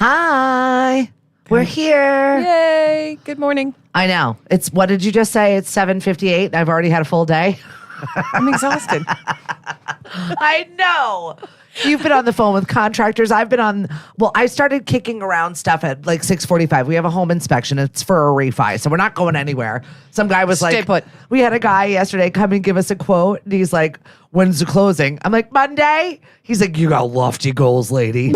Hi. We're here. Yay. Good morning. I know. What did you just say? It's 7:58. I've already had a full day. I'm exhausted. I know. You've been on the phone with contractors. I started kicking around stuff at like 6:45. We have a home inspection. It's for a refi, so we're not going anywhere. Some guy was Stay like, put. We had a guy yesterday come and give us a quote, and he's like, when's the closing? I'm like, Monday? He's like, you got lofty goals, lady.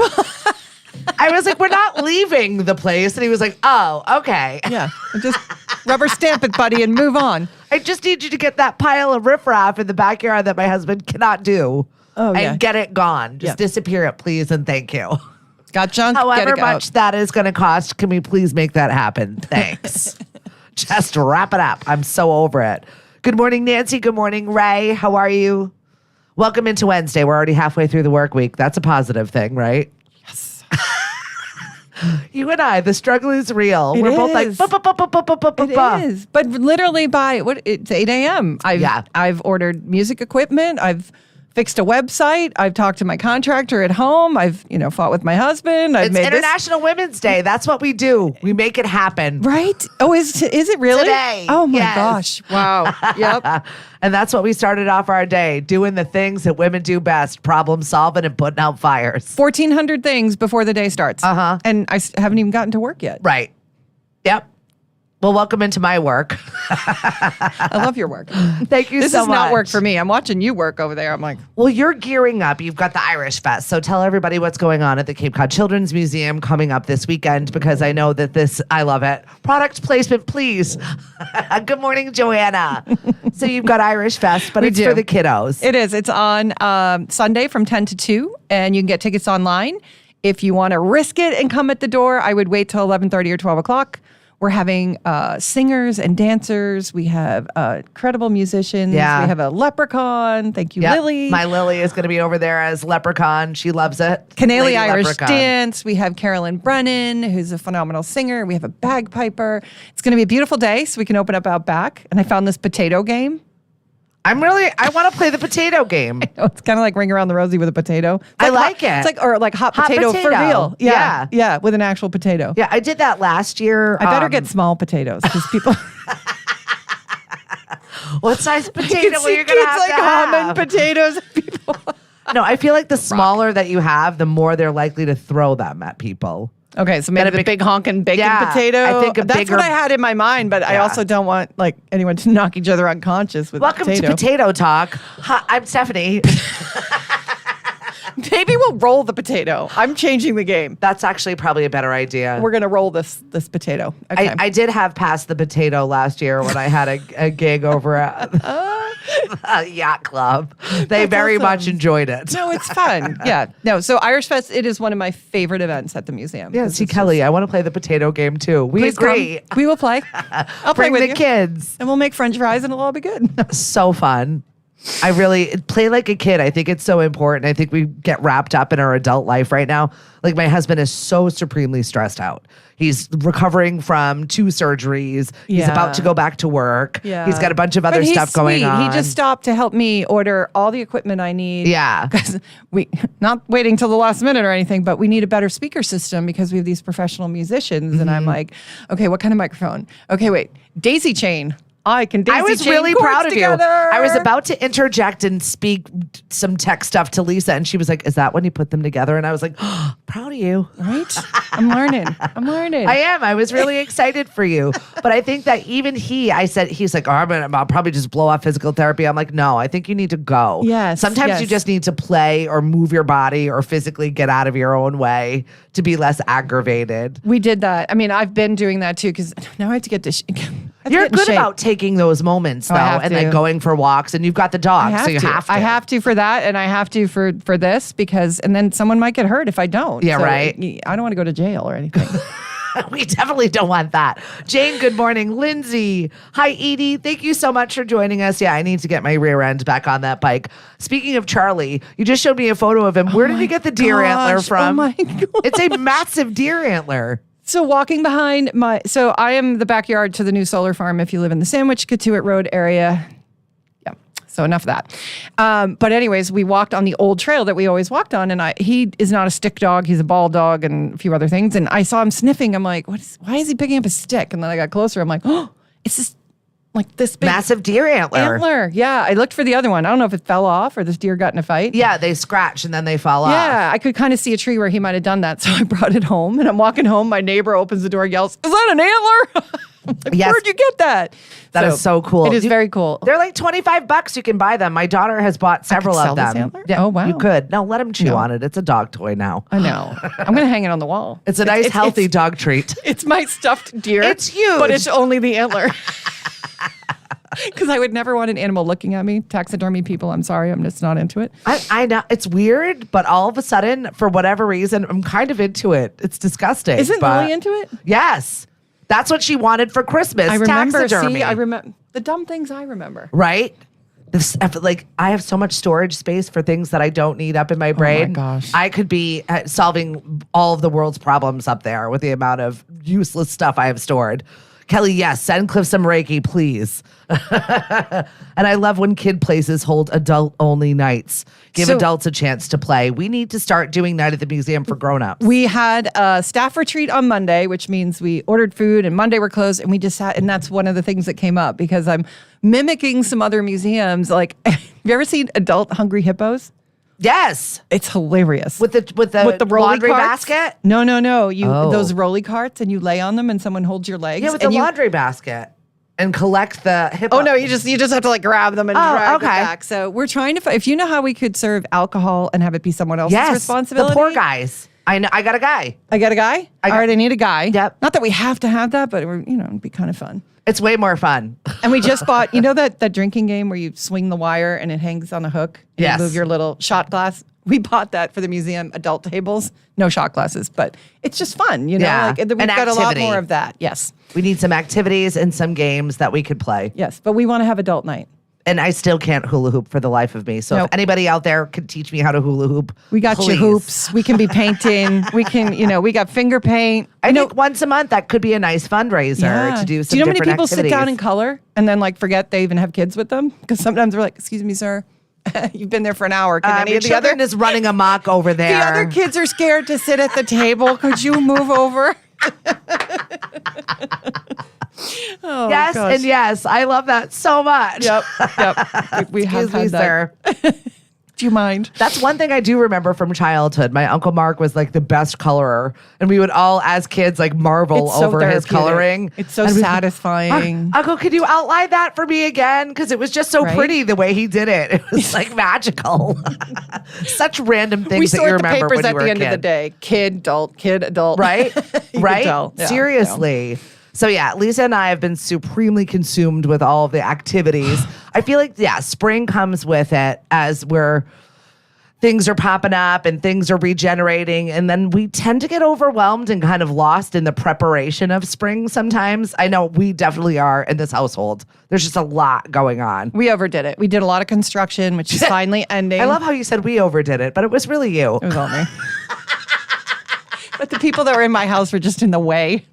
I was like, we're not leaving the place. And he was like, oh, okay. Yeah. Just rubber stamp it, buddy, and move on. I just need you to get that pile of riffraff in the backyard that my husband cannot do. Oh, and yeah. get it gone. Just disappear it, please, and thank you. Got junk? However get it much out. that is going to cost, can we please make that happen? Thanks. Just wrap it up. I'm so over it. Good morning, Nancy. Good morning, Ray. How are you? Welcome into Wednesday. We're already halfway through the work week. That's a positive thing, right? Yes. You and I, the struggle is real. It We're both like, is. ba-ba-ba-ba-ba-ba-ba-ba. It is. But literally it's 8 a.m. I've ordered music equipment. I've fixed a website. I've talked to my contractor at home. I've, fought with my husband. I've It's made International Women's Day. That's what we do. We make it happen. Right? Oh, is it really? Today. Oh my Yes. gosh. Wow. Yep. And that's what we started off our day, doing the things that women do best, problem solving and putting out fires. 1,400 things before the day starts. Uh-huh. And I haven't even gotten to work yet. Right. Yep. Well, welcome into my work. I love your work. Thank you This so is much. not work for me. I'm watching you work over there. I'm like, Well, you're gearing up. You've got the Irish Fest. So tell everybody what's going on at the Cape Cod Children's Museum coming up this weekend, because I know that I love it. Product placement, please. Good morning, Joanna. So you've got Irish Fest, but it's do. for the kiddos. it is. It's on Sunday from 10 to 2, and you can get tickets online. If you want to risk it and come at the door, I would wait till 11:30 or 12 o'clock. We're having singers and dancers. We have credible musicians. Yeah. We have a leprechaun. Thank you, Yep. Lily. My Lily is going to be over there as Leprechaun. She loves it. Canali Lady Irish Leprechaun. Dance. We have Carolyn Brennan, who's a phenomenal singer. We have a bagpiper. It's going to be a beautiful day, so we can open up out back. And I found this potato game. I want to play the potato game. It's kind of like Ring Around the Rosie with a potato. It's I like like it. It's like hot potato for potato. real. Yeah. Yeah, with an actual potato. Yeah, I did that last year. I better get small potatoes because people What size you potato can are see you going kids to like have? humming potatoes. People. No, I feel like the smaller that you have, the more they're likely to throw them at people. Okay, so maybe a the big- big honking bacon Yeah, potato. I think a that's bigger- what I had in my mind, but I Yeah. also don't want anyone to knock each other unconscious with Welcome a potato. to Potato Talk. Hi, I'm Stephanie. Maybe we'll roll the potato. I'm changing the game. That's actually probably a better idea. We're gonna roll this potato. Okay. I did have passed the potato last year when I had a gig over at a yacht club. They very awesome. much enjoyed it. No, it's fun. Yeah. No, so Irish Fest, it is one of my favorite events at the museum. Yeah, see, Kelly, I want to play the potato game too. We Please agree. come. We will play. I'll play Bring with the you. kids. And we'll make French fries and it'll all be good. So fun. I really play like a kid. I think it's so important. I think we get wrapped up in our adult life right now. Like my husband is so supremely stressed out. He's recovering from 2 surgeries. He's Yeah. about to go back to work. Yeah. He's got a bunch of other But he's stuff going sweet. on. He just stopped to help me order all the equipment I need. Yeah. Because we not waiting till the last minute or anything, but we need a better speaker system because we have these professional musicians. And I'm Mm-hmm. like, okay, what kind of microphone? Okay, wait, daisy chain. I can daisy I was chain really chords proud of together. you. I was about to interject and speak some tech stuff to Lisa, and she was like, "Is that when you put them together?" And I was like, oh, "Proud of you." Right? I'm learning. I am. I was really excited for you. But I think that even he's like, oh, I'll probably just blow off physical therapy. I'm like, no, I think you need to go. Yes, Sometimes you yes. just need to play or move your body or physically get out of your own way to be less aggravated. We did that. I mean, I've been doing that too because now I have to get to. You're good about taking those moments though, I have and to. like going for walks, and you've got the dog, so you have to. I have to for that, and I have to for this because, and then someone might get hurt if I don't. Yeah, right. I don't want to go to jail or anything. We definitely don't want that. Jane, good morning. Lindsay, hi, Edie. Thank you so much for joining us. Yeah, I need to get my rear end back on that bike. Speaking of Charlie, you just showed me a photo of him. Where did you get the deer antler from? Oh my God. It's a massive deer antler. So walking behind so I am the backyard to the new solar farm if you live in the Sandwich Katuitt Road area. Yeah. So enough of that. But anyways, we walked on the old trail that we always walked on, and he is not a stick dog. He's a ball dog and a few other things. And I saw him sniffing. I'm like, why is he picking up a stick? And then I got closer. I'm like, oh, it's just like this big Massive deer antler. Yeah, I looked for the other one. I don't know if it fell off or this deer got in a fight. Yeah, they scratch and then they fall off. Yeah, I could kind of see a tree where he might have done that. So I brought it home, and I'm walking home. My neighbor opens the door, yells, "Is that an antler?" Like, Yes. where'd you get that? That is so cool. It is very cool. They're like $25. You can buy them. My daughter has bought several sell of this them. antler? Oh, wow. You could. No, let him chew on it. It's a dog toy now. I know. I'm going to hang it on the wall. It's a nice, healthy dog treat. It's my stuffed deer. It's huge. But it's only the antler. Because I would never want an animal looking at me. Taxidermy people, I'm sorry. I'm just not into it. I know it's weird, but all of a sudden, for whatever reason, I'm kind of into it. It's disgusting. Isn't but Lily into it? Yes. That's what she wanted for Christmas. I remember. Taxidermy. See, I remember the dumb things I remember. Right? Like I have so much storage space for things that I don't need up in my brain. gosh. I could be solving all of the world's problems up there with the amount of useless stuff I have stored. Kelly, yes, send Cliff some Reiki, please. And I love when kid places hold adult-only nights. Give adults a chance to play. We need to start doing Night at the Museum for grown-ups. We had a staff retreat on Monday, which means we ordered food, and Monday we're closed, and we just sat, and that's one of the things that came up because I'm mimicking some other museums. Like, have you ever seen adult hungry hippos? Yes. It's hilarious. With the rolly laundry carts? basket? No. Oh. Those rolly carts, and you lay on them, and someone holds your legs. Yeah, with and the laundry basket. And collect the hippo. Oh no, you just have to like grab them and drag them okay. back. So we're trying to. If you know how we could serve alcohol and have it be someone else's responsibility, the poor guys. I know. I got a guy. I got a guy. All right, I need a guy. Yep. Not that we have to have that, but it'd be kind of fun. It's way more fun. And we just bought, that drinking game where you swing the wire and it hangs on a hook. And Yes. You move your little shot glass. We bought that for the museum adult tables. No shot glasses, but it's just fun, Yeah. Like, we've An got a lot activity. more of that. Yes. We need some activities and some games that we could play. Yes. But we want to have adult night. And I still can't hula hoop for the life of me. So Nope. if anybody out there could teach me how to hula hoop, We got please. your hoops. We can be painting. We can, we got finger paint. I think once a month that could be a nice fundraiser to do some Do you know how many different people sit down activities. and color and then like forget they even have kids with them? Because sometimes we're like, excuse me, sir, you've been there for an hour. Can any Your of the other children is running amok over there. The other kids are scared to sit at the table. Could you move over? Oh, Yes, gosh. and yes. I love that so much. Yep. We have Excuse me, had that. sir. Do you mind? That's one thing I do remember from childhood. My Uncle Mark was like the best colorer, and we would all, as kids, like marvel It's so over his therapeutic. coloring. It's so And we'd be, satisfying. Uncle, could you outline that for me again? Because it was just so Right? pretty the way he did it. It was like magical. Such random things We that you sort the remember papers when you at were the a end of the kid. day. Kid, adult. Right? You Right? could tell. Yeah, Seriously. So yeah, Lisa and I have been supremely consumed with all of the activities. I feel like, spring comes with it as things are popping up and things are regenerating. And then we tend to get overwhelmed and kind of lost in the preparation of spring sometimes. I know we definitely are in this household. There's just a lot going on. We overdid it. We did a lot of construction, which is finally ending. I love how you said we overdid it, but it was really you. It was all me. But the people that were in my house were just in the way.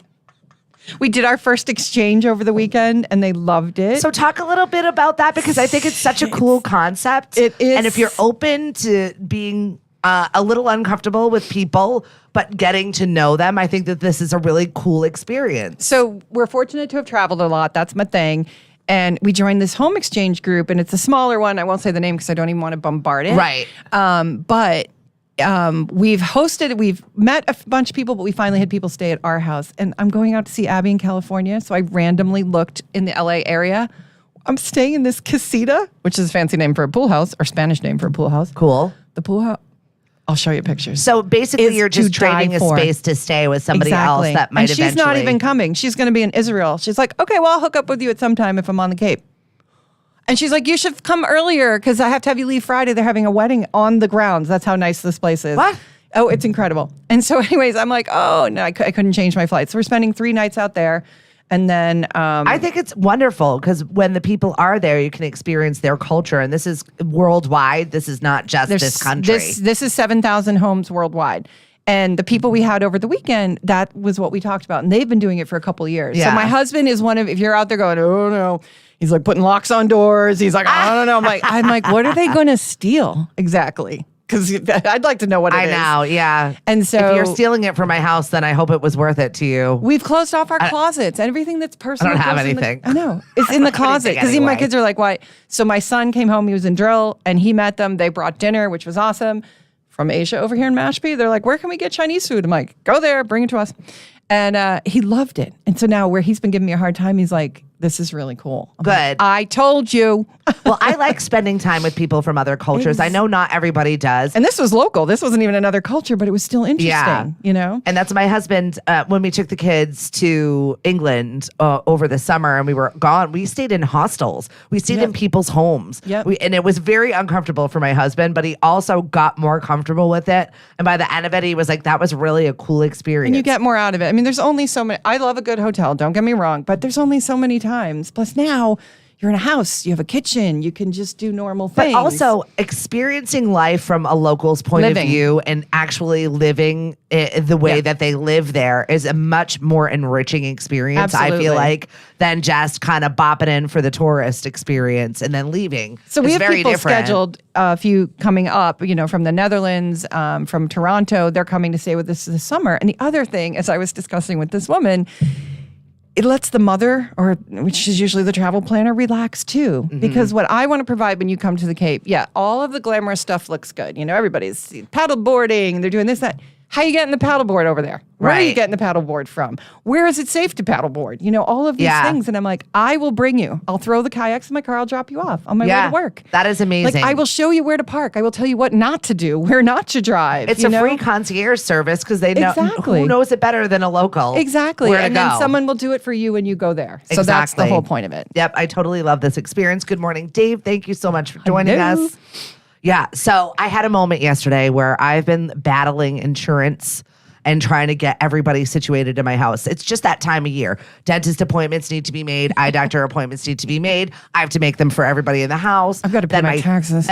We did our first exchange over the weekend and they loved it. So talk a little bit about that because I think it's such a cool concept. It is. And if you're open to being a little uncomfortable with people, but getting to know them, I think that this is a really cool experience. So we're fortunate to have traveled a lot. That's my thing. And we joined this home exchange group, and it's a smaller one. I won't say the name because I don't even want to bombard it. Right. But we've met a bunch of people, but we finally had people stay at our house. And I'm going out to see Abby in California. So I randomly looked in the LA area. I'm staying in this casita, which is a fancy name for a pool house or Spanish name for a pool house. Cool. The pool house. I'll show you pictures. So basically, Is you're just to die trading a for. space to stay with somebody else that might and she's eventually. not even coming. She's going to be in Israel. She's like, okay, well, I'll hook up with you at some time if I'm on the Cape. And she's like, you should come earlier because I have to have you leave Friday. They're having a wedding on the grounds. That's how nice this place is. What? Oh, it's incredible. And so anyways, I'm like, oh, no, I couldn't change my flight. So we're spending 3 nights out there. And then I think it's wonderful because when the people are there, you can experience their culture. And this is worldwide. This is not just this country. This is 7,000 homes worldwide. And the people we had over the weekend, that was what we talked about. And they've been doing it for a couple of years. Yeah. So my husband is one of, if you're out there going, oh no, He's like putting locks on doors. He's like, I don't know. I'm like, what are they going to steal exactly? Because I'd like to know what it is. I know, yeah. And so if you're stealing it from my house, then I hope it was worth it to you. we've closed off our closets. Everything that's personal. I don't have goes in anything. I know. It's in the closet. Because even my kids are like, why? So my son came home. He was in drill and he met them. They brought dinner, which was awesome. From Asia over here in Mashpee. They're like, where can we get Chinese food? I'm like, go there, bring it to us. And he loved it. And so now where he's been giving me a hard time, he's like, this is really cool. I'm like, Good. I told you. Well, I like spending time with people from other cultures. I know not everybody does. And this was local. This wasn't even another culture, but it was still interesting, Yeah. you know? And that's my husband. When we took the kids to England over the summer and we were gone, we stayed in hostels. We stayed in people's homes. Yep. And it was very uncomfortable for my husband, but he also got more comfortable with it. And by the end of it, he was like, that was really a cool experience. And you get more out of it. I mean, there's only so many. I love a good hotel, don't get me wrong, but there's only so many times. Plus now you're in a house, you have a kitchen, you can just do normal things. But also experiencing life from a local's point Living. of view and actually living it the way that they live there is a much more enriching experience, I Absolutely. feel like, than just kind of bopping in for the tourist experience and then leaving. So we It's have very people different. scheduled, a few coming up, you know, from the Netherlands, from Toronto. They're coming to stay with us this summer. And the other thing, as I was discussing with this woman, it lets the mother, or which is usually the travel planner, relax too. Mm-hmm. Because what I want to provide when you come to the Cape, all of the glamorous stuff looks good. You know, everybody's paddle boarding, they're doing this, that. How you getting the paddleboard over there? Where are you Right. getting the paddleboard from? Where is it safe to paddleboard? You know, all of these Yeah. things. And I'm like, I will bring you. I'll throw the kayaks in my car. I'll drop you off on my way Yeah, to work. that is amazing. Like, I will show you where to park. I will tell you what not to do, where not to drive. It's you a know? free concierge service because they know Exactly. who knows it better than a local. Exactly. Where to And go. then someone will do it for you when you go there. So that's the Exactly. whole point of it. Yep, I totally love this experience. Good morning, Dave. Thank you so much for joining Hello. us. Yeah, so I had a moment yesterday where I've been battling insurance and trying to get everybody situated in my house. It's just that time of year. Dentist appointments need to be made. Eye doctor appointments need to be made. I have to make them for everybody in the house. I've got to pay Then my taxes.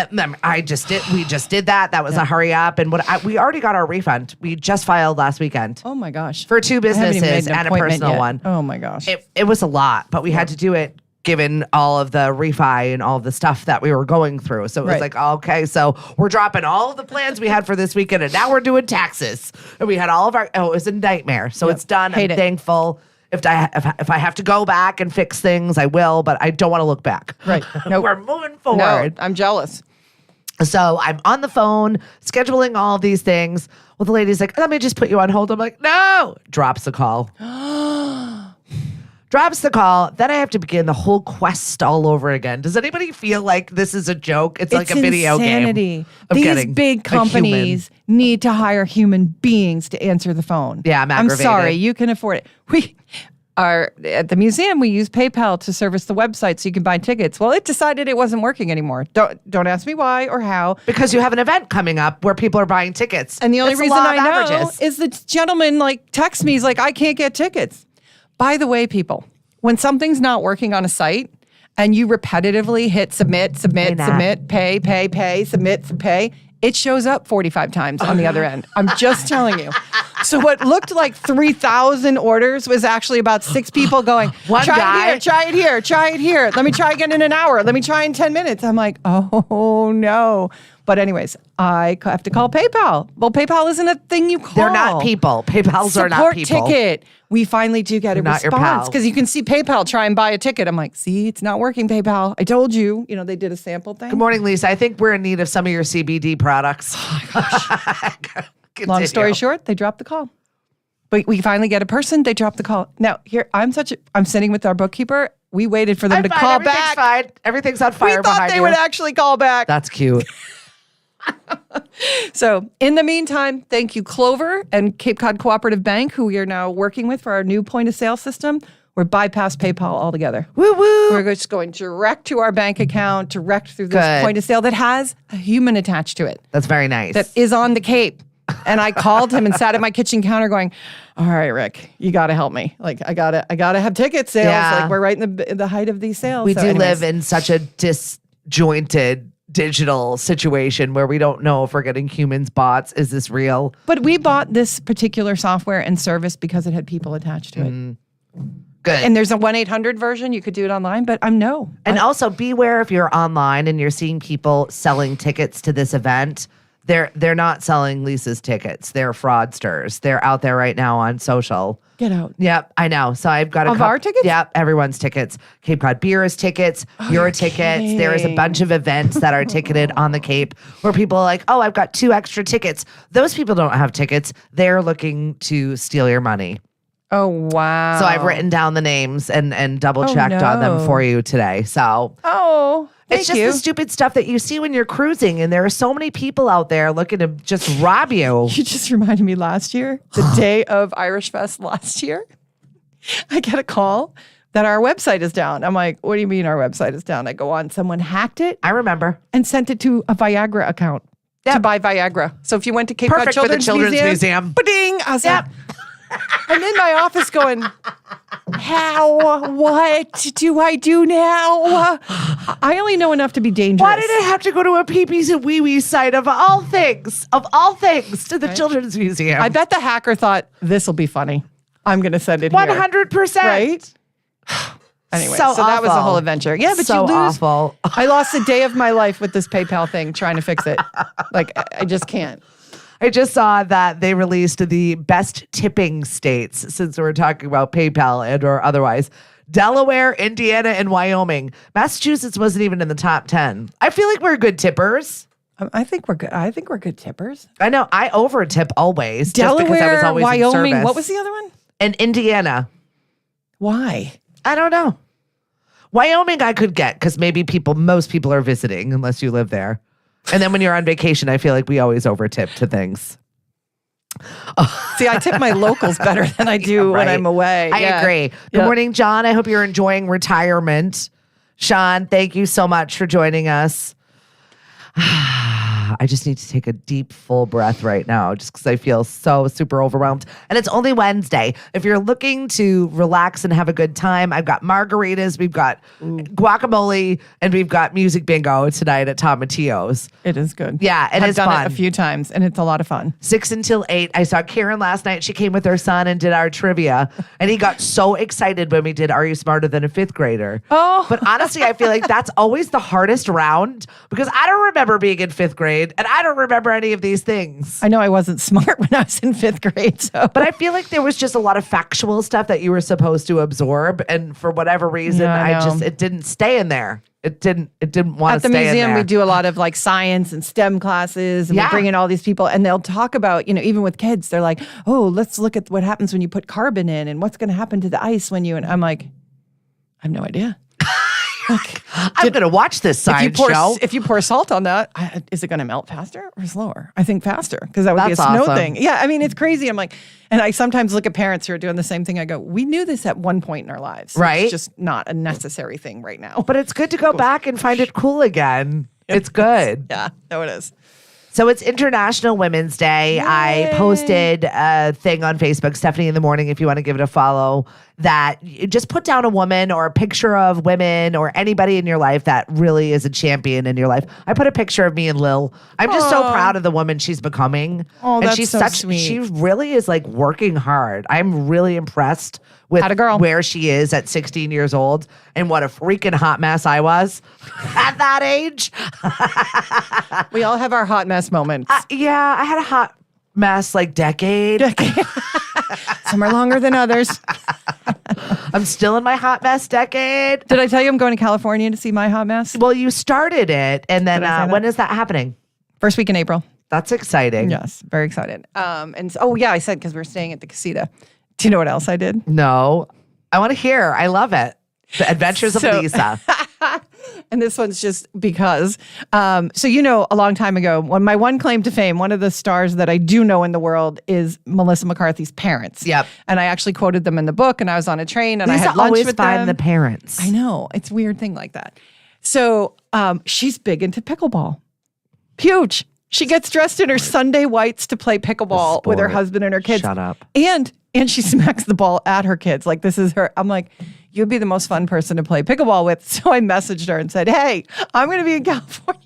We just did that. That was a hurry up. And we already got our refund. We just filed last weekend Oh my gosh. for 2 I haven't even made businesses an and a appointment personal yet. one. Oh my gosh. It was a lot, but we had to do it given all of the refi and all the stuff that we were going through. So it was Right. like, okay, so we're dropping all of the plans we had for this weekend and now we're doing taxes. And we had all of it was a nightmare. So Yep. it's done. Hate I'm it. thankful. If I have to go back and fix things, I will, but I don't want to look back. Right. Nope. We're moving no, forward. I'm jealous. So I'm on the phone scheduling all of these things. Well, the lady's like, let me just put you on hold. I'm like, no. Drops the call. Drops the call. Then I have to begin the whole quest all over again. Does anybody feel like this is a joke? It's like a video insanity. game. Of These getting big a human. companies need to hire human beings to answer the phone. Yeah, I'm aggravated. sorry, you can afford it. We are at the museum. We use PayPal to service the website so you can buy tickets. Well, it decided it wasn't working anymore. Don't ask me why or how. Because you have an event coming up where people are buying tickets. And the only It's the reason law of I know averages. is the gentleman like texts me. He's like, I can't get tickets. By the way, people, when something's not working on a site and you repetitively hit submit, submit, Not. submit, pay, submit, pay, it shows up 45 times on the other end. I'm just telling you. So what looked like 3,000 orders was actually about 6 people going, One try guy- it here, try it here, try it here. Let me try again in an hour. Let me try in 10 minutes. I'm like, oh no. But anyways, I have to call PayPal. Well, PayPal isn't a thing you call. They're not people. PayPals are not Support people. ticket. We finally do get a Not your response pal. because you can see PayPal try and buy a ticket. I'm like, see, it's not working, PayPal. I told you. You know, they did a sample thing. Good morning, Lisa. I think we're in need of some of your CBD products. Long story Continue. short, they dropped the call. But we finally get a person. They drop the call. Now here, I'm sitting with our bookkeeper. We waited for them I'm to fine. call Everything's back. fine. Everything's on We fire thought behind they you. would actually call back. That's cute. So in the meantime, thank you, Clover and Cape Cod Cooperative Bank, who we are now working with for our new point of sale system. We're bypassed PayPal altogether. Woo woo. We're just going direct to our bank account, direct through this Good. point of sale that has a human attached to it That's very nice. that is on the Cape. And I called him and sat at my kitchen counter going, all right, Rick, you got to help me. Like, I gotta have ticket sales. Yeah. Like, we're right in the height of these sales. we So do anyways. live in such a disjointed digital situation where we don't know if we're getting humans, bots. Is this real? But we bought this particular software and service because it had people attached to it. Good. And there's a 1-800 version. You could do it online, but no. And also beware if you're online and you're seeing people selling tickets to this event. They're not selling Lisa's tickets. They're fraudsters. They're out there right now on social. Get out. Yep, I know. So I've got Of our tickets? Yep, everyone's tickets. Cape Cod Beer's tickets, your tickets. There is a bunch of events that are ticketed on the Cape where people are like, oh, I've got 2 extra tickets. Those people don't have tickets. They're looking to steal your money. Oh, wow. So I've written down the names and double checked on them no. for you today. So Oh, thank it's just you. the stupid stuff that you see when you're cruising, and there are so many people out there looking to just rob you. You just reminded me last year, the day of Irish Fest last year, I get a call that our website is down. I'm like, what do you mean our website is down? I go on, someone hacked it I remember. and sent it to a Viagra account to buy Viagra. So if you went to Cape Perfect Cod for the Children's Museum. ba-ding, I was Yep. like, I'm in my office going, how? What do I do now? I only know enough to be dangerous. Why did it have to go to a peepees and wee wee site of all things, to the Children's Museum? I bet the hacker thought, this will be funny. I'm going to send it here. 100%. Right? Anyway, So so that was a awful. whole adventure. Yeah, but So you lose. awful. I lost a day of my life with this PayPal thing trying to fix it. Like, I just can't. I just saw that they released the best tipping states, since we're talking about PayPal and or otherwise. Delaware, Indiana, and Wyoming. Massachusetts wasn't even in the top 10. I feel like we're good tippers. I think we're good. I think we're good tippers. I know. I over tip always. just because I was Delaware, always in Wyoming. service. What was the other one? And Indiana. Why? I don't know. Wyoming I could get because maybe most people are visiting unless you live there. And then when you're on vacation, I feel like we always overtip to things. See, I tip my locals better than I do when Right. I'm away. I Yeah. agree. Good Yeah. morning, John. I hope you're enjoying retirement. Sean, thank you so much for joining us. I just need to take a deep, full breath right now just because I feel so super overwhelmed. And it's only Wednesday. If you're looking to relax and have a good time, I've got margaritas, we've got guacamole, and we've got music bingo tonight at Tom Matteo's. It is good. Yeah, it I've is done fun. it a few times, and it's a lot of fun. 6 until 8. I saw Karen last night. She came with her son and did our trivia. And he got so excited when we did Are You Smarter Than a Fifth Grader? Oh. But honestly, I feel like that's always the hardest round because I don't remember being in 5th grade and I don't remember any of these things. I know I wasn't smart when I was in 5th grade. So, But I feel like there was just a lot of factual stuff that you were supposed to absorb. And for whatever reason, Yeah, I know. it didn't stay in there. It didn't want at to the stay in museum, there. we do a lot of like science and STEM classes, and Yeah. we bring in all these people, and they'll talk about, even with kids, they're like, "Oh, let's look at what happens when you put carbon in, and what's going to happen to the ice when you." And I'm like, I have no idea. I'm going to watch this science show. If you pour salt on that, is it going to melt faster or slower? I think faster because that would be a That's snow awesome. thing. Yeah, I mean it's crazy. I'm like, and I sometimes look at parents who are doing the same thing. I go, we knew this at one point in our lives, Right. It's just not a necessary thing right now. But it's good to go back and find it cool again. It's good. Yeah, no, it is. So it's International Women's Day. I posted a thing on Facebook, Stephanie in the Morning, if you want to give it a follow, that you just put down a woman or a picture of women or anybody in your life that really is a champion in your life. I put a picture of me and Lil. I'm just so proud of the woman she's becoming. Oh, and that's she's so sweet. She really is like working hard. I'm really impressed with Atta girl. where she is at 16 years old and what a freaking hot mess I was at that age. We all have our hot mess moments. Yeah, I had a hot mess like decade. Some are longer than others. I'm still in my hot mess decade. Did I tell you I'm going to California to see my hot mess? Well, you started it, and then Did I say that? when is that happening? First week in April. That's exciting. Yes, very excited. I said because we're staying at the casita. Do you know what else I did? No, I want to hear. I love it. The Adventures of So- Lisa. And this one's just because. A long time ago, when my one claim to fame, one of the stars that I do know in the world is Melissa McCarthy's parents. Yep. And I actually quoted them in the book, and I was on a train, and I Lisa had lunch always with find them. the parents. I know. It's a weird thing like that. So she's big into pickleball. Huge. She gets dressed in her Sunday whites to play pickleball with her sport. husband and her kids. Shut up. And she smacks the ball at her kids. Like, this is her. I'm like, you'd be the most fun person to play pickleball with. So I messaged her and said, hey, I'm going to be in California.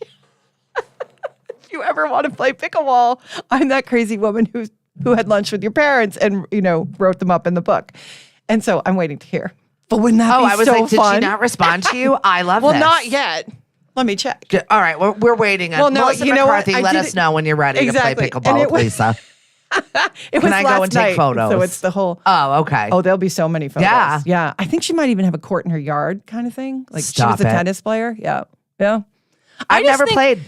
If you ever want to play pickleball, I'm that crazy woman who had lunch with your parents and, wrote them up in the book. And so I'm waiting to hear. But wouldn't that Oh, be I was so like, did fun? she not respond to you? I love Well, this. not yet. Let me check. All right, we're waiting. Well, no, Melissa you know what? McCarthy, I let did us it- know when you're ready Exactly. to And play pickleball it with was- Lisa. It Can was I go last and take night, photos? So it's the whole. Oh, okay. Oh, there'll be so many photos. Yeah. Yeah. I think she might even have a court in her yard kind of thing. Like Stop she was a it. tennis player. Yeah. Yeah. I've just never think- played.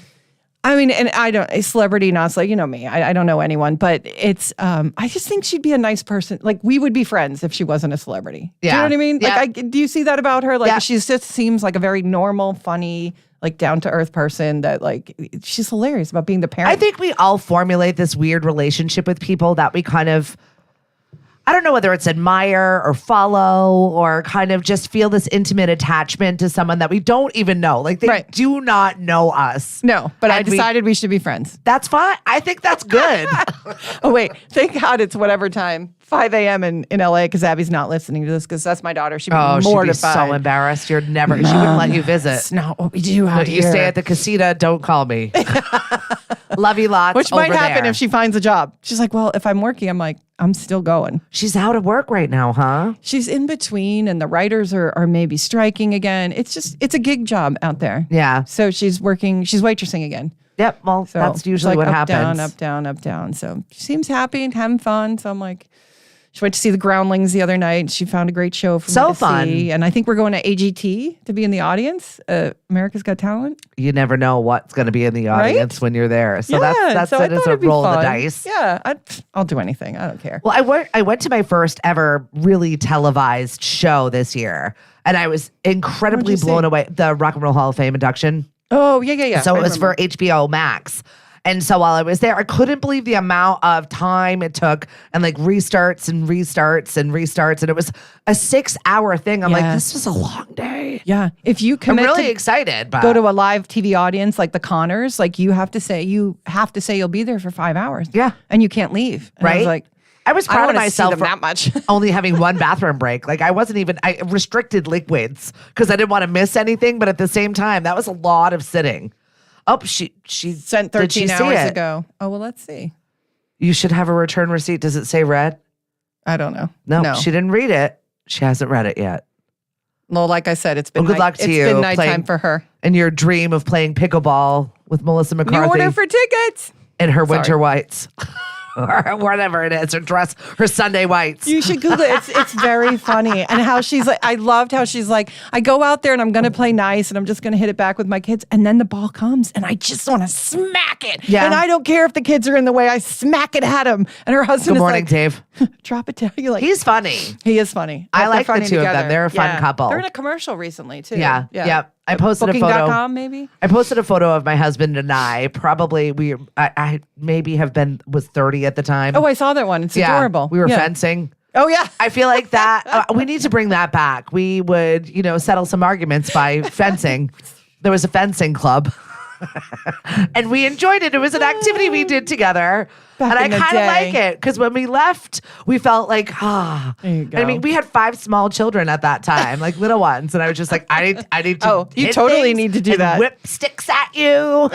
I mean, and I don't, a celebrity, not like, you know me, I don't know anyone, but it's, I just think she'd be a nice person. Like we would be friends if she wasn't a celebrity. Do you Yeah. know what I mean? Yeah. Like, do you see that about her? Like Yeah. she just seems like a very normal, funny, like down to earth person that like, she's hilarious about being the parent. I think we all formulate this weird relationship with people that we kind of, I don't know whether it's admire or follow or kind of just feel this intimate attachment to someone that we don't even know. Like they Right. do not know us. No, but I And we- decided we should be friends. That's fine. I think that's good. Oh, wait. Thank God it's whatever time, 5 a.m. in LA, because Abby's not listening to this because that's my daughter. She'd be Oh, she'd be mortified. so embarrassed. You're never, she wouldn't let you visit. It's not what we do out But you here. stay at the casita, don't call me. Love you lots. Which might over happen there. if she finds a job. She's like, well, if I'm working, I'm like, I'm still going. She's out of work right now, huh? She's in between, and the writers are maybe striking again. It's a gig job out there. Yeah. So she's working, she's waitressing again. Yep. Well, So that's it's usually like what up, happens. Down, up, down, up, down. So she seems happy and having fun. So I'm like, she went to see the Groundlings the other night. She found a great show for So me to fun. see. And I think we're going to AGT to be in the audience. America's Got Talent. You never know what's going to be in the audience when you're there. So that's so I it as thought a it'd be roll of the fun. dice. Yeah, I'll do anything. I don't care. Well, I went to my first ever really televised show this year, and I was incredibly What'd you blown see? away. The Rock and Roll Hall of Fame induction. Oh, yeah. So I it was remember. for HBO Max. And so while I was there, I couldn't believe the amount of time it took and like restarts. And it was a 6-hour thing. I'm like, Yeah. this was a long day. Yeah. If you I'm commit really to excited. But go to a live TV audience like the Connors, like you have to say you'll be there for 5 hours. Yeah. And you can't leave. And I was Right? like, I was I proud don't of want to see myself them for that much. only having one bathroom break. Like I restricted liquids because I didn't want to miss anything. But at the same time, that was a lot of sitting. Oh, she Sent did she 13 see hours it? ago. Oh, well, let's see. You should have a return receipt. Does it say read? I don't know. No, she didn't read it. She hasn't read it yet. Well, like I said, it's been Well, good luck to it's you been nighttime playing- for her. And your dream of playing pickleball with Melissa New McCarthy order for tickets. in her Sorry. winter whites. Or whatever it is, her Sunday whites. You should Google it. It's very funny. And how she's like, I loved how she's like, I go out there and I'm going to play nice and I'm just going to hit it back with my kids. And then the ball comes and I just want to smack it. Yeah. And I don't care if the kids are in the way. I smack it at him. And her husband Good is morning, like, Dave. drop it down. You're like, He's funny. he is funny. I They're like the funny two of them. together. They're a fun Yeah. couple. They're in a commercial recently too. Yeah. I posted a photo. Booking.com maybe? I posted a photo of my husband and I. Probably I maybe was 30 at the time. Oh, I saw that one. It's adorable. We were Yeah. fencing. Oh, yeah. I feel like that we need to bring that back. We would, settle some arguments by fencing. There was a fencing club. And we enjoyed it. It was an activity we did together. Back and I in the kind of day. like it because when we left, we felt like, There you go. I mean, we had 5 small children at that time, like little ones. And I was just like, I need to. Oh, you hit totally things need to do and that. Whip sticks at you.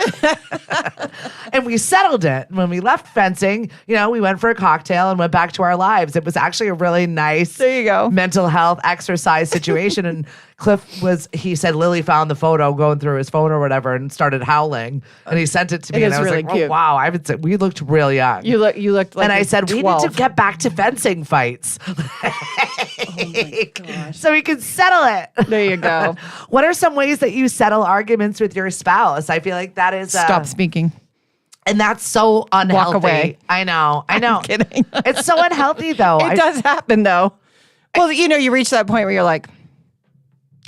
And we settled it. When we left fencing, we went for a cocktail and went back to our lives. It was actually a really nice There you go. mental health exercise situation. And Cliff he said Lily found the photo going through his phone or whatever and started howling. And he sent it to me. It And is I was really like, cute. oh, wow, I would say we looked real young. You looked like and I you're said, 12. we need to get back to fencing fights. So we can settle it. There you go. What are some ways that you settle arguments with your spouse? I feel like that is Stop speaking. and that's so unhealthy. away. I know. Kidding. It's so unhealthy though. It does happen though. Well, you reach that point where you're like,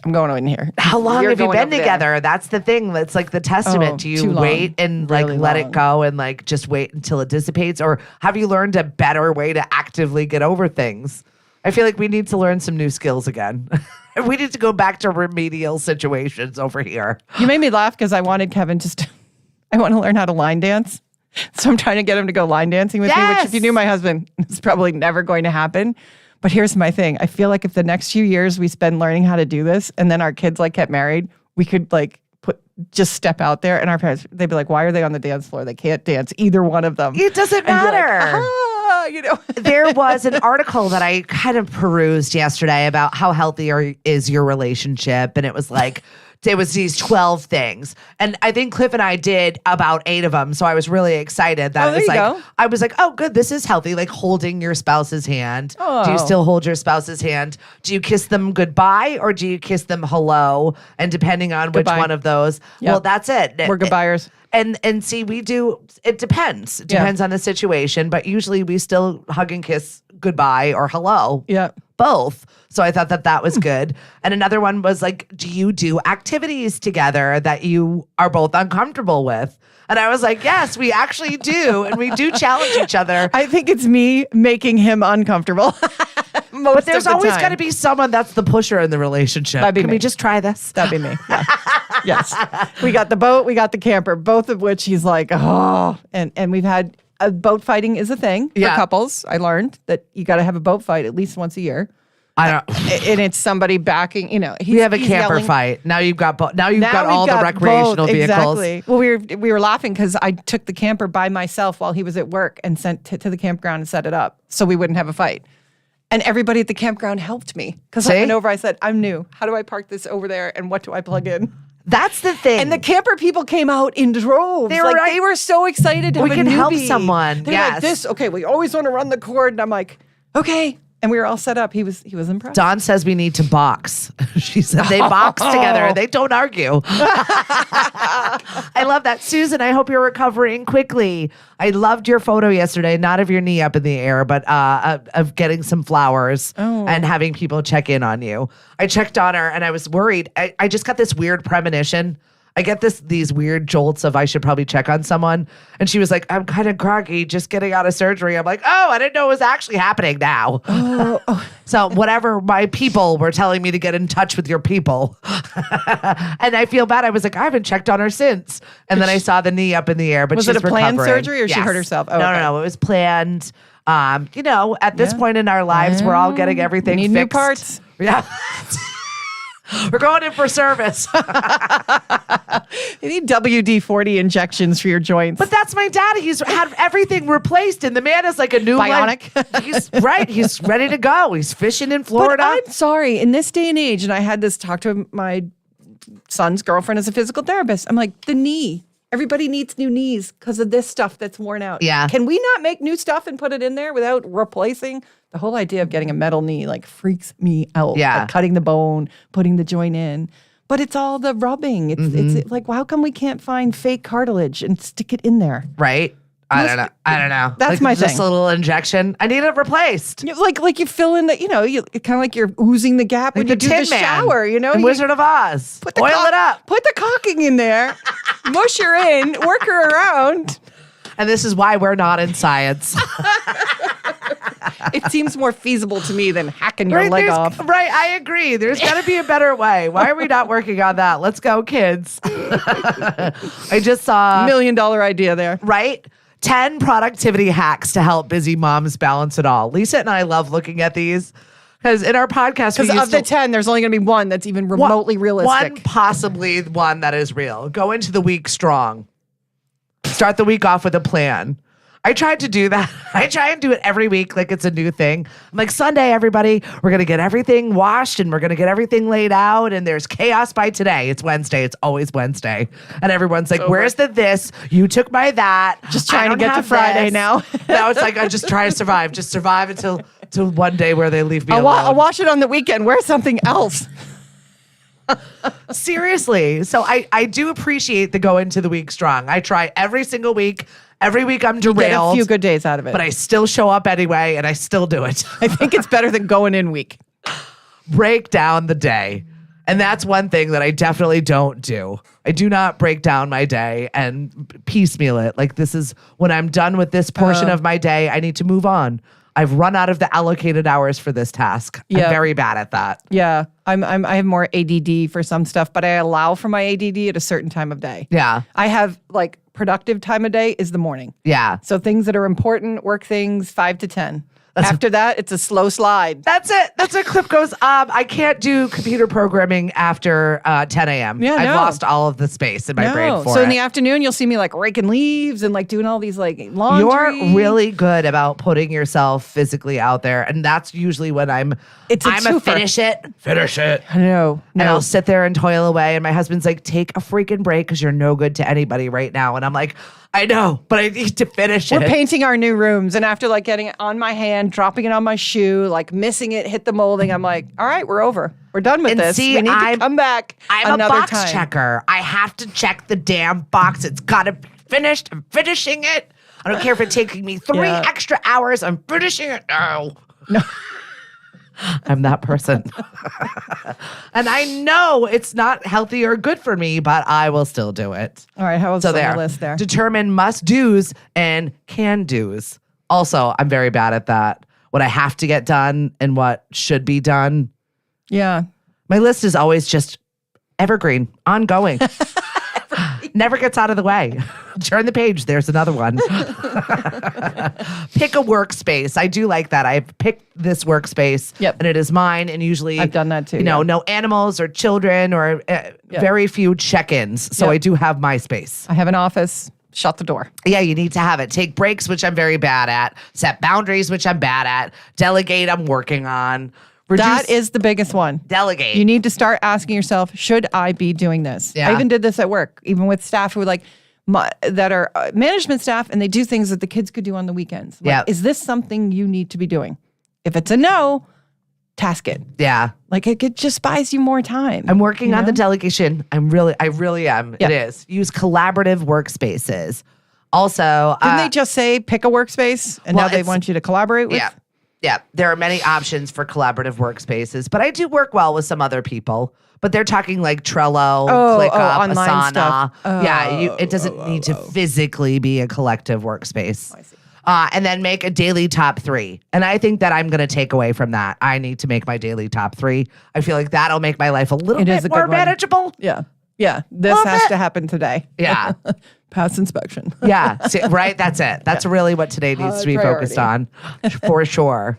I'm going in here. How long You're have you going been over there. together? That's the thing. That's like the testament. Oh, Do you too long. wait and like Really let it long. go and like just wait until it dissipates? Or have you learned a better way to actively get over things? I feel like we need to learn some new skills again. We need to go back to remedial situations over here. You made me laugh because I wanted Kevin I want to learn how to line dance. So I'm trying to get him to go line dancing with me, which Yes! if you knew my husband, it's probably never going to happen. But here's my thing. I feel like if the next few years we spend learning how to do this and then our kids get married, we could just step out there and our parents, they'd be like, why are they on the dance floor? They can't dance, either one of them. It doesn't And be like, matter. There was an article that I kind of perused yesterday about how healthy is your relationship. And it was like, it was these 12 things. And I think Cliff and I did about 8 of them. So I was really excited that it was like, I was like, oh, good, this is healthy. Like holding your spouse's hand. Do you still hold your spouse's hand? Do you kiss them goodbye or do you kiss them hello? And depending on which one of those, well, that's it. We're goodbyers. And see, we do, it depends. It depends on the situation, but usually we still hug and kiss goodbye or hello. Yeah. Both. So I thought that was good. And another one was like, do you do activities together that you are both uncomfortable with? And I was like, yes, we actually do. And we do challenge each other. I think it's me making him uncomfortable. But there's always got to be someone that's the pusher in the relationship. Can we just try this? That'd be me. Yeah. Yes. We got the boat, we got the camper, both of which he's like, oh. And we've had boat fighting is a thing for couples. I learned that you got to have a boat fight at least once a year. I don't. And it's somebody backing. We have a camper fight. Now you've got now you've got all the recreational vehicles. Exactly. Well, we were laughing because I took the camper by myself while he was at work and sent to the campground and set it up so we wouldn't have a fight. And everybody at the campground helped me because I went over. I said, "I'm new. How do I park this over there? And what do I plug in?" That's the thing. And the camper people came out in droves. They were so excited to have a newbie. We can help someone. They're like, this. Okay, we always want to run the cord, and I'm like, okay. And we were all set up. He was impressed. Dawn says we need to box. She said they box together. They don't argue. I love that. Susan, I hope you're recovering quickly. I loved your photo yesterday, not of your knee up in the air, but of getting some flowers and having people check in on you. I checked on her and I was worried. I just got this weird premonition. I get these weird jolts of I should probably check on someone. And she was like, I'm kind of groggy, just getting out of surgery. I'm like, oh, I didn't know it was actually happening now. So whatever my people were telling me to get in touch with your people. And I feel bad. I was like, I haven't checked on her since. And then I saw the knee up in the air, but she's recovering. Was it a planned surgery or she hurt herself? Oh, no. It was planned. At this point in our lives, we're all getting everything fixed. New parts. Yeah. We're going in for service. You need WD-40 injections for your joints. But that's my dad. He's had everything replaced, and the man is like a new bionic. He's right. He's ready to go. He's fishing in Florida. But I'm sorry. In this day and age, and I had this talk to my son's girlfriend as a physical therapist. I'm like, the knee. Everybody needs new knees because of this stuff that's worn out. Yeah. Can we not make new stuff and put it in there without replacing? The whole idea of getting a metal knee like freaks me out. Yeah. Like cutting the bone, putting the joint in. But it's all the rubbing. It's like, well, how come we can't find fake cartilage and stick it in there? Right. I don't know. That's like, my thing. Just a little injection. I need it replaced. Like you fill in the, you kind of like you're oozing the gap when you do the shower, The Wizard of Oz. Oil it up. Put the caulking in there, mush her in, work her around. And this is why we're not in science. It seems more feasible to me than hacking your leg off. Right, I agree. There's got to be a better way. Why are we not working on that? Let's go, kids. I just saw $1 million idea there. Right? 10 productivity hacks to help busy moms balance it all. Lisa and I love looking at these because in our podcast, because of the 10, there's only going to be one that's even remotely realistic. Possibly one that is real. Go into the week strong. Start the week off with a plan. I tried to do that. I try and do it every week like it's a new thing. I'm like, Sunday, everybody, we're going to get everything washed and we're going to get everything laid out and there's chaos by today. It's Wednesday. It's always Wednesday. And everyone's like, where's the this? You took my that. Just trying to get to Friday now. Now it's like, I just try to survive. Just survive until one day where they leave me alone. I'll wash it on the weekend. Where's something else? Seriously. So I do appreciate the go into the week strong. I try every single week. Every week I'm derailed. You get a few good days out of it. But I still show up anyway and I still do it. I think it's better than going in week. Break down the day. And that's one thing that I definitely don't do. I do not break down my day and piecemeal it. Like this is when I'm done with this portion of my day, I need to move on. I've run out of the allocated hours for this task. I'm very bad at that. Yeah. I have more ADD for some stuff, but I allow for my ADD at a certain time of day. Yeah. I have productive time of day is the morning. Yeah. So things that are important, work things, 5 to 10. After that, it's a slow slide. That's it. That's what Clip goes. I can't do computer programming after 10 a.m. Yeah, I've no. lost all of the space in my brain for so it. in the afternoon, you'll see me like raking leaves and like doing all these like laundry. You're really good about putting yourself physically out there, and that's usually when I'm a twofer. finish it. No. And I'll sit there and toil away. And my husband's like, take a freaking break because you're no good to anybody right now. And I'm like, I know, but I need to finish We're it. painting our new rooms, and after like getting it on my hand, dropping it on my shoe, like missing it, hit the molding, I'm like, all right, we're over. We're done with And this. see, we need to come back I'm another a box time. checker. I have to check the damn box. It's got to be finished. I'm finishing it. I don't care if it's taking me 3 Yeah. extra hours. I'm finishing it now. No. I'm that person. And I know it's not healthy or good for me, but I will still do it. All right, how else So on there. the list there? Determine must-dos and can-dos. Also, I'm very bad at that. What I have to get done and what should be done. Yeah. My list is always just evergreen, ongoing. Never gets out of the way. Turn the page. There's another one. Pick a workspace. I do like that. I've picked this workspace Yep. and it is mine. And usually I've done that too, You know, yeah. no animals or children or very few check-ins. So Yep. I do have my space. I have an office. Shut the door. Yeah, you need to have it. Take breaks, which I'm very bad at. Set boundaries, which I'm bad at. Delegate, I'm working on. That is the biggest one. Delegate. You need to start asking yourself, should I be doing this? Yeah. I even did this at work, even with staff who are like, that are management staff, and they do things that the kids could do on the weekends. Like, Yeah. is this something you need to be doing? If it's a no, task it. Yeah. Like it just buys you more time. I'm working on the know? delegation. I really am. Yeah. It is. Use collaborative workspaces. Also, Didn't they just say pick a workspace and well, now they it's- want you to collaborate with? yeah. Yeah, there are many options for collaborative workspaces, but I do work well with some other people. But they're talking like Trello, ClickUp, online Asana. stuff. It doesn't need to physically be a collective workspace. I see. And then make a daily top 3. And I think that I'm going to take away from that. I need to make my daily top 3. I feel like that'll make my life a little It bit is a more good one. manageable. Yeah. Yeah. This Little has bit. to happen today. Yeah. Pass inspection. Yeah, see, right. That's it. That's really what today needs to be focused on, for sure.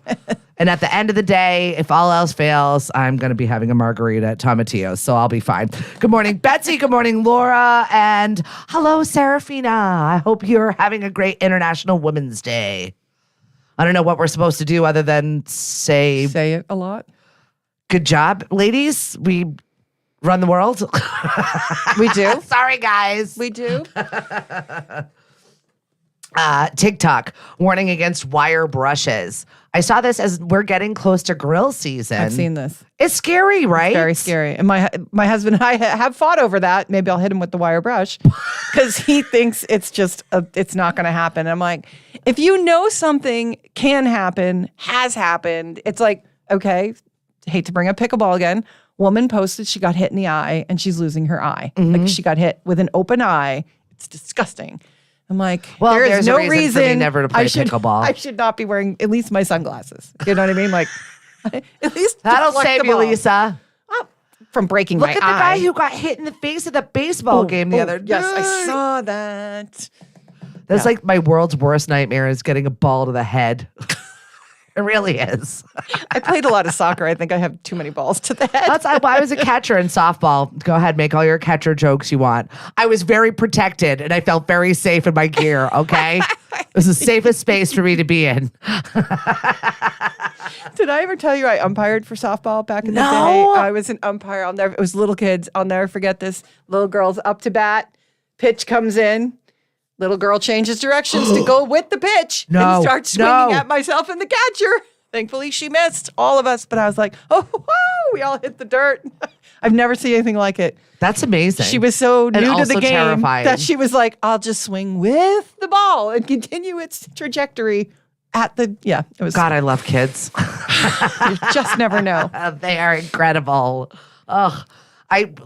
And at the end of the day, if all else fails, I'm going to be having a margarita at Tomatillo's, so I'll be fine. Good morning, Betsy. Good morning, Laura. And hello, Serafina. I hope you're having a great International Women's Day. I don't know what we're supposed to do other than say Say it a lot. good job, ladies. We run the world. We do. Sorry, guys. We do. TikTok warning against wire brushes. I saw this as we're getting close to grill season. I've seen this. It's scary, right? Very scary. And my husband and I have fought over that. Maybe I'll hit him with the wire brush because he thinks it's just it's not going to happen. I'm like, if you know something can happen, has happened, it's like, okay, hate to bring up pickleball again. Woman posted she got hit in the eye and she's losing her eye. Like she got hit with an open eye. It's disgusting. I'm like, Well, there there's is a no reason for me never to play pickleball. I should not be wearing at least my sunglasses. You know what I mean? Like, at least That'll deflect save the you, ball. Lisa. From breaking Look my at the eye. guy who got hit in the face at the baseball game the other day. Yes, I saw that. That's like my world's worst nightmare is getting a ball to the head. It really is. I played a lot of soccer. I think I have too many balls to the head. That's why I was a catcher in softball. Go ahead, make all your catcher jokes you want. I was very protected and I felt very safe in my gear, okay? It was the safest space for me to be in. Did I ever tell you I umpired for softball back in the No. day? I was an umpire. It was little kids. I'll never forget this. Little girl's up to bat. Pitch comes in. Little girl changes directions to go with the pitch No, and starts swinging no. at myself and the catcher. Thankfully, she missed all of us, but I was like, oh, wow, we all hit the dirt. I've never seen anything like it. That's amazing. She was so new to also the game terrifying. that she was like, I'll just swing with the ball and continue its trajectory at the, it was, God, I love kids. you just never know. They are incredible. Ugh.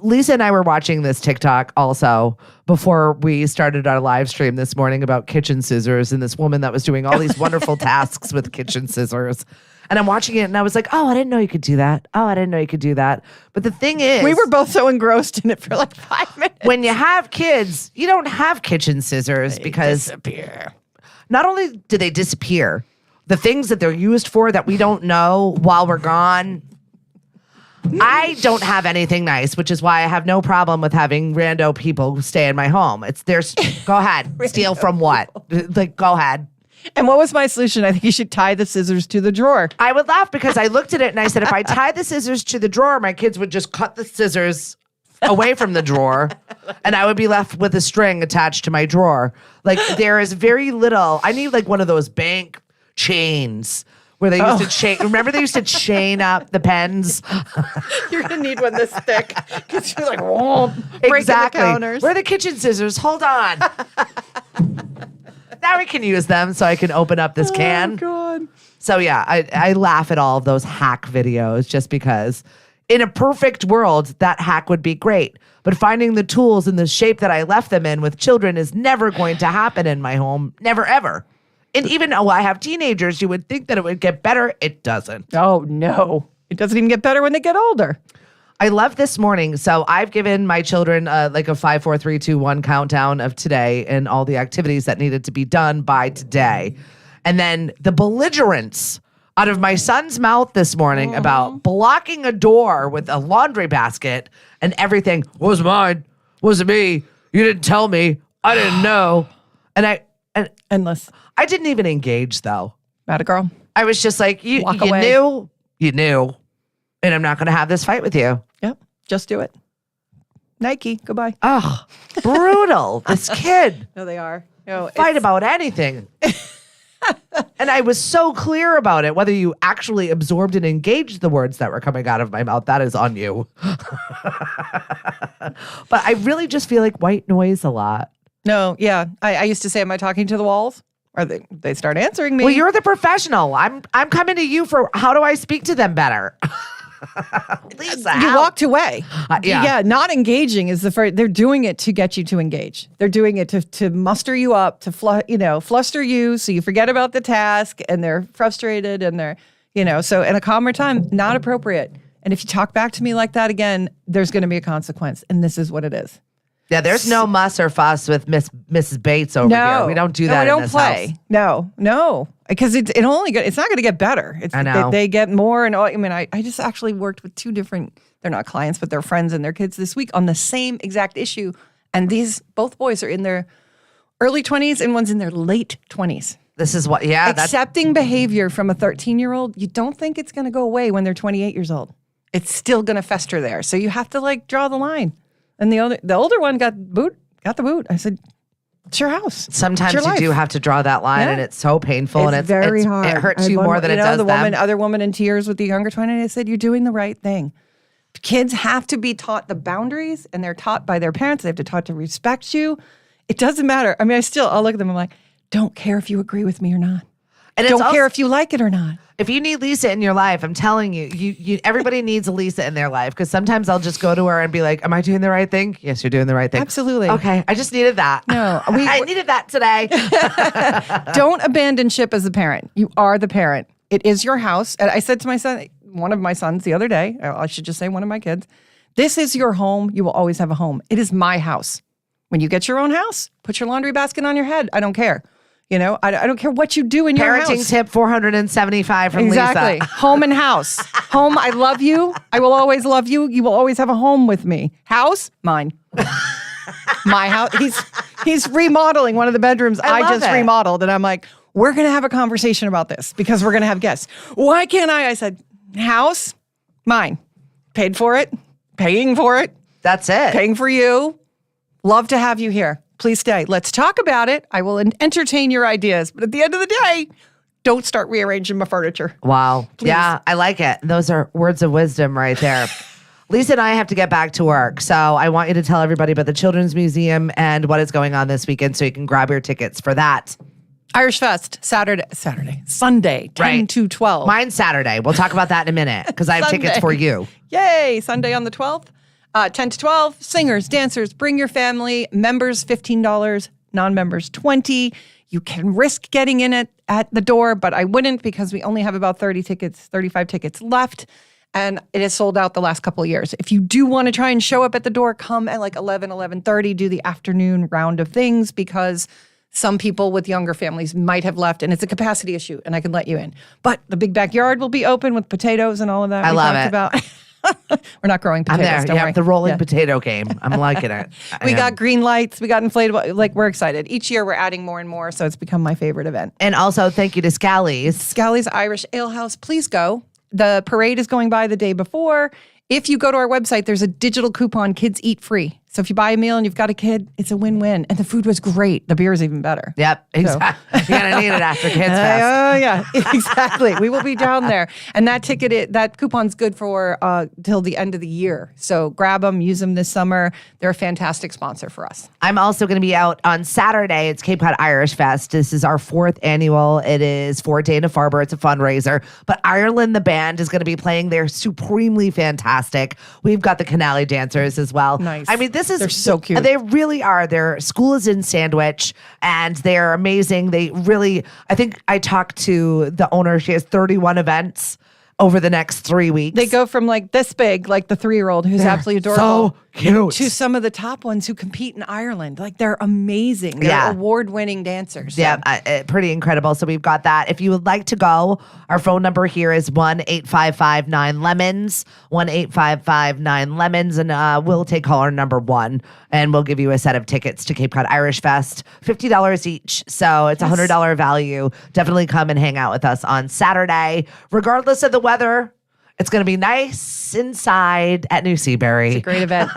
Lisa and I were watching this TikTok also before we started our live stream this morning about kitchen scissors and this woman that was doing all these wonderful tasks with kitchen scissors. And I'm watching it and I was like, oh, I didn't know you could do that. Oh, I didn't know you could do that. But the thing is, We were both so engrossed in it for like 5 minutes. when you have kids, you don't have kitchen scissors because disappear. not only do they disappear, the things that they're used for that we don't know while we're gone. I don't have anything nice, which is why I have no problem with having rando people who stay in my home. Go ahead. Steal from what? Like, go ahead. And what was my solution? I think you should tie the scissors to the drawer. I would laugh because I looked at it and I said, if I tie the scissors to the drawer, my kids would just cut the scissors away from the drawer and I would be left with a string attached to my drawer. Like, there is very little. I need like one of those bank chains where they used to chain. Remember they used to chain up the pens? You're going to need one this thick because you're like, whoa, breaking the counters. Where are the kitchen scissors? Hold on. Now we can use them so I can open up this can. Oh, God. So yeah, I laugh at all of those hack videos just because in a perfect world, that hack would be great. But finding the tools in the shape that I left them in with children is never going to happen in my home. Never, ever. And even though I have teenagers, you would think that it would get better. It doesn't. Oh, no. It doesn't even get better when they get older. I love this morning. So I've given my children like a 5, 4, 3, 2, 1 countdown of today and all the activities that needed to be done by today. And then the belligerence out of my son's mouth this morning about blocking a door with a laundry basket and everything. Was mine? Was it me? You didn't tell me. I didn't know. And Endless. I didn't even engage though. Not a girl. I was just like, you knew, and I'm not going to have this fight with you. Yep. Just do it. Nike. Goodbye. Oh, brutal. This kid. No, they are. No, Fight about anything. And I was so clear about it. Whether you actually absorbed and engaged the words that were coming out of my mouth, that is on you. But I really just feel like white noise a lot. No, yeah. I used to say, am I talking to the walls? Or they start answering me. Well, you're the professional. I'm coming to you for how do I speak to them better? Lisa, you walked away. Yeah. Not engaging is the first. They're doing it to get you to engage. They're doing it to muster you up, to fluster you so you forget about the task and they're frustrated and they're, so in a calmer time, not appropriate. And if you talk back to me like that again, there's going to be a consequence. And this is what it is. Yeah, there's no muss or fuss with Mrs. Bates over here. We don't do that. We don't in this play. House. No, because it's not going to get better. I know. They get more and all. I mean, I just actually worked with 2 different. They're not clients, but they're friends and their kids this week on the same exact issue. And both boys are in their early 20s and one's in their late 20s. This is what. Yeah, accepting behavior from a 13-year-old. You don't think it's going to go away when they're 28 years old. It's still going to fester there. So you have to draw the line. And the older one got the boot. I said, it's your house. Sometimes you do have to draw that line, and it's so painful, and it's very hard. It hurts you more than it does them. Other woman in tears with the younger twin, and I said, you're doing the right thing. Kids have to be taught the boundaries, and they're taught by their parents. They have to taught to respect you. It doesn't matter. I mean, I'll look at them. I'm like, don't care if you agree with me or not. And don't care if you like it or not. If you need Lisa in your life, I'm telling you, everybody needs a Lisa in their life because sometimes I'll just go to her and be like, am I doing the right thing? Yes, you're doing the right thing. Absolutely. Okay, I just needed that. No, I needed that today. Don't abandon ship as a parent. You are the parent. It is your house. And I said to my son, one of my sons the other day, I should just say one of my kids, this is your home. You will always have a home. It is my house. When you get your own house, put your laundry basket on your head. I don't care. I don't care what you do in your house. Parenting tip 475 from exactly. Lisa. Home and house. Home, I love you. I will always love you. You will always have a home with me. House, mine. My house. He's remodeling one of the bedrooms I just remodeled. And I'm like, we're going to have a conversation about this because we're going to have guests. Why can't I? I said, house, mine. Paid for it. Paying for it. That's it. Paying for you. Love to have you here. Please stay. Let's talk about it. I will entertain your ideas. But at the end of the day, don't start rearranging my furniture. Wow. Please. Yeah, I like it. Those are words of wisdom right there. Lisa and I have to get back to work. So I want you to tell everybody about the Children's Museum and what is going on this weekend so you can grab your tickets for that. Irish Fest, Sunday, 10 to 12. Mine's Saturday. We'll talk about that in a minute because I have tickets for you. Yay. Sunday on the 12th. 10 to 12, singers, dancers, bring your family, members $15, non-members $20. You can risk getting in at the door, but I wouldn't because we only have about 35 tickets left, and it has sold out the last couple of years. If you do want to try and show up at the door, come at 11:30, do the afternoon round of things because Some people with younger families might have left, and it's a capacity issue, and I can let you in. But the big backyard will be open with potatoes and all of that. I love it. About. We're not growing I'm potatoes. there. Don't Yeah, worry. the rolling potato game. I'm liking it. We got green lights. We got inflatable. Like, we're excited. Each year we're adding more and more, so it's become my favorite event. And also, thank you to Scally's. Scally's Irish Ale House. Please go. The parade is going by the day before. If you go to our website, there's a digital coupon, Kids Eat Free. So if you buy a meal and you've got a kid, it's a win-win. And the food was great. The beer is even better. Yep, exactly. You're going to need it after Kids Fest. Oh, yeah, exactly. We will be down there. And that that coupon's good for till the end of the year. So grab them, use them this summer. They're a fantastic sponsor for us. I'm also going to be out on Saturday. It's Cape Cod Irish Fest. This is our 4th annual. It is for Dana-Farber. It's a fundraiser. But Ireland, the band, is going to be playing. They're supremely fantastic. We've got the Canali dancers as well. Nice. I mean, They're so cute. They really are. Their school is in Sandwich, and they're amazing. They really, I think I talked to the owner. She has 31 events over the next 3 weeks. They go from like this big, like the 3-year-old who's absolutely adorable, so cute, to some of the top ones who compete in Ireland. Like, they're amazing. They're award-winning dancers. So. Yeah, pretty incredible. So we've got that. If you would like to go, our phone number here is 1-855-9-LEMONS, 1-855-9-LEMONS, and we'll take caller number 1, and we'll give you a set of tickets to Cape Cod Irish Fest, $50 each. So it's a $100 value. Definitely come and hang out with us on Saturday, regardless of the weather. It's going to be nice inside at New Seabury. It's a great event.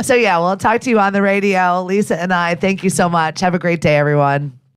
So yeah, we'll talk to you on the radio. Lisa and I, thank you so much. Have a great day, everyone.